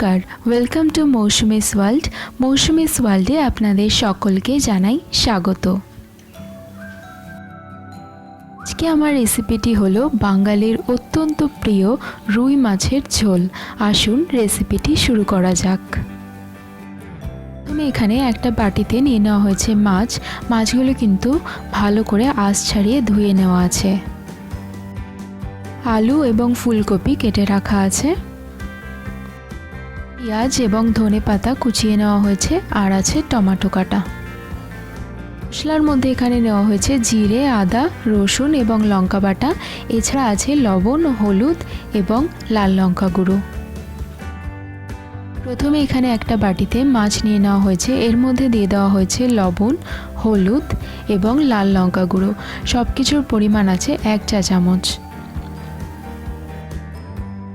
নমস্কার, welcome to Mousumi's world. Mousumi's ওয়ার্ল্ডে আপনাদের সকলকে জানাই স্বাগত। আজকে আমার রেসিপিটি হলো বাঙালির অত্যন্ত প্রিয় রুই মাছের ঝোল। আসুন রেসিপিটি শুরু করা যাক। এখানে একটা বাটিতে নিয়ে নেওয়া হয়েছে মাছগুলো কিন্তু ভালো করে আঁশ ছাড়িয়ে ধুয়ে নেওয়া আছে। আলু এবং ফুলকপি কেটে রাখা আছে। পেঁয়াজ এবং ধনেপাতা কুচিয়ে নেওয়া হয়েছে, আর আছে টমেটো কাটা। মশলার মধ্যে এখানে নেওয়া হয়েছে জিরে, আদা, রসুন এবং লঙ্কা বাটা। এছাড়া আছে লবণ, হলুদ এবং লাল লঙ্কা গুঁড়ো। প্রথমে এখানে একটা বাটিতে মাছ নিয়ে নেওয়া হয়েছে। এর মধ্যে দিয়ে দেওয়া হয়েছে লবণ, হলুদ এবং লাল লঙ্কা গুঁড়ো। সব কিছুর পরিমাণ আছে 1 চা চামচ।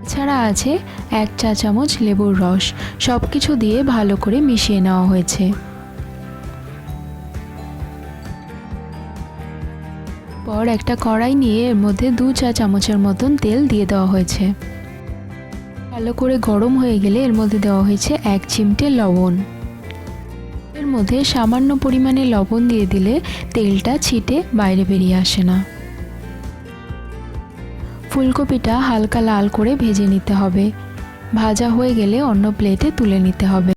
এছাড়া আছে 1 চা চামচ লেবুর রস। সব কিছু দিয়ে ভালো করে মিশিয়ে নেওয়া হয়েছে। পর একটা কড়াই নিয়ে এর মধ্যে 2 চা চামচের মতন তেল দিয়ে দেওয়া হয়েছে। ভালো করে গরম হয়ে গেলে এর মধ্যে দেওয়া হয়েছে 1 চিমটে লবণ। এর মধ্যে সামান্য পরিমাণে লবণ দিয়ে দিলে তেলটা ছিটে বাইরে বেরিয়ে আসে না। ফুলকপিটা হালকা লাল করে ভেজে নিতে হবে। ভাজা হয়ে গেলে অন্য প্লেটে তুলে নিতে হবে।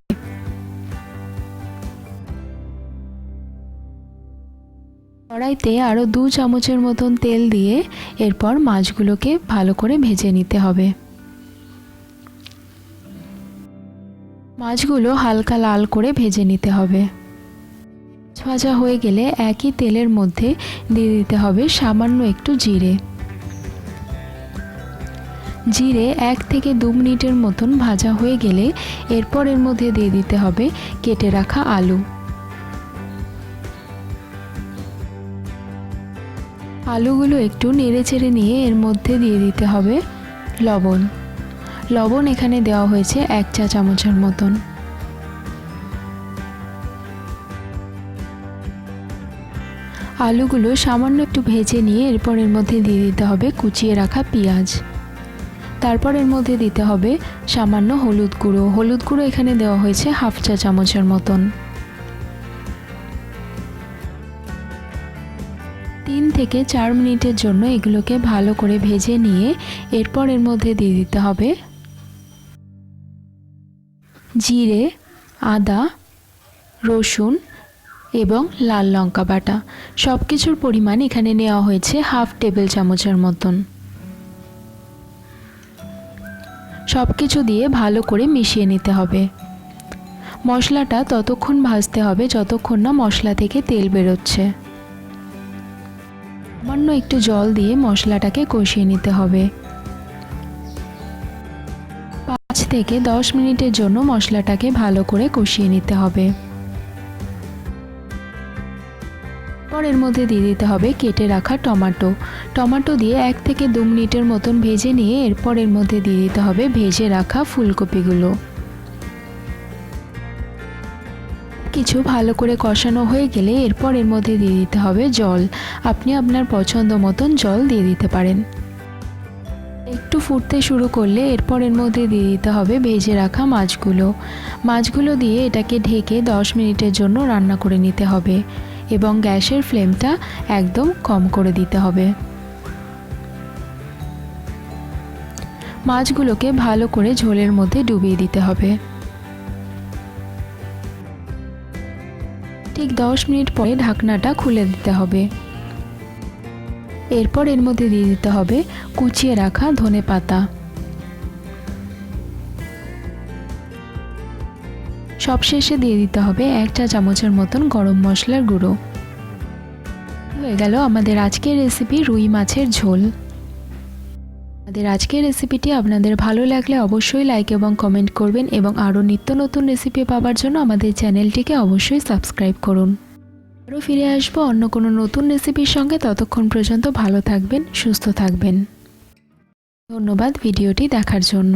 কড়াইতে আরও 2 চামচের মতন তেল দিয়ে এরপর মাছগুলোকে ভালো করে ভেজে নিতে হবে। মাছগুলো হালকা লাল করে ভেজে নিতে হবে। ভাজা হয়ে গেলে একই তেলের মধ্যে দিয়ে দিতে হবে সামান্য একটু জিরে। 1 থেকে 2 মিনিটের মতন ভাজা হয়ে গেলে এরপর এর মধ্যে দিয়ে দিতে হবে কেটে রাখা আলু। আলুগুলো একটু নেড়েচেড়ে নিয়ে এর মধ্যে দিয়ে দিতে হবে লবণ এখানে দেওয়া হয়েছে 1 চা চামচের মতন। আলুগুলো সামান্য একটু ভেজে নিয়ে এরপর এর মধ্যে দিয়ে দিতে হবে কুচিয়ে রাখা পেঁয়াজ। তারপর এর মধ্যে দিতে হবে সামান্য হলুদ গুঁড়ো এখানে দেওয়া হয়েছে 1/2 চা চামচের মতন। 3 থেকে 4 মিনিটের জন্য এগুলোকে ভালো করে ভেজে নিয়ে এরপর এর মধ্যে দিয়ে দিতে হবে জিরে, আদা, রসুন এবং লাল লঙ্কা বাটা। সব কিছুর পরিমাণ এখানে নেওয়া হয়েছে 1/2 টেবিল চামচের মতন। সব কিছু দিয়ে ভালো করে মিশিয়ে নিতে হবে। মশলাটা ততক্ষণ ভাজতে হবে যতক্ষণ না মশলা থেকে তেল বেরোচ্ছে। সামান্য একটু জল দিয়ে মশলাটাকে কষিয়ে নিতে হবে। 5 থেকে 10 মিনিটের জন্য মশলাটাকে ভালো করে কষিয়ে নিতে হবে। পর এর মধ্যে দিয়ে দিতে হবে কেটে রাখা টমেটো দিয়ে 1 থেকে 2 মিনিটের মতন ভেজে নিয়ে এরপর এর মধ্যে দিয়ে দিতে হবে ভেজে রাখা ফুলকপিগুলো। কিছু ভালো করে কষানো হয়ে গেলে এরপর এর মধ্যে দিয়ে দিতে হবে জল। আপনি আপনার পছন্দ মতন জল দিয়ে দিতে পারেন। একটু ফুটতে শুরু করলে এরপর এর মধ্যে দিয়ে দিতে হবে ভেজে রাখা মাছগুলো দিয়ে এটাকে ঢেকে 10 মিনিটের জন্য রান্না করে নিতে হবে এবং গ্যাসের ফ্লেমটা একদম কম করে দিতে হবে। মাছগুলোকে ভালো করে ঝোলের মধ্যে ডুবিয়ে দিতে হবে। ঠিক 10 মিনিট পরে ঢাকনাটা খুলে দিতে হবে। এরপর এর মধ্যে দিয়ে দিতে হবে কুচিয়ে রাখা ধনেপাতা। সবশেষে দিয়ে দিতে হবে 1 চা চামচের মতন গরম মশলার গুঁড়ো। হয়ে গেল আমাদের আজকের রেসিপি রুই মাছের ঝোল। আমাদের আজকের রেসিপিটি আপনাদের ভালো লাগলে অবশ্যই লাইক এবং কমেন্ট করবেন এবং আরও নিত্য নতুন রেসিপি পাওয়ার জন্য আমাদের চ্যানেলটিকে অবশ্যই সাবস্ক্রাইব করুন। আরও ফিরে আসবো অন্য কোনো নতুন রেসিপির সঙ্গে। ততক্ষণ পর্যন্ত ভালো থাকবেন, সুস্থ থাকবেন। ধন্যবাদ ভিডিওটি দেখার জন্য।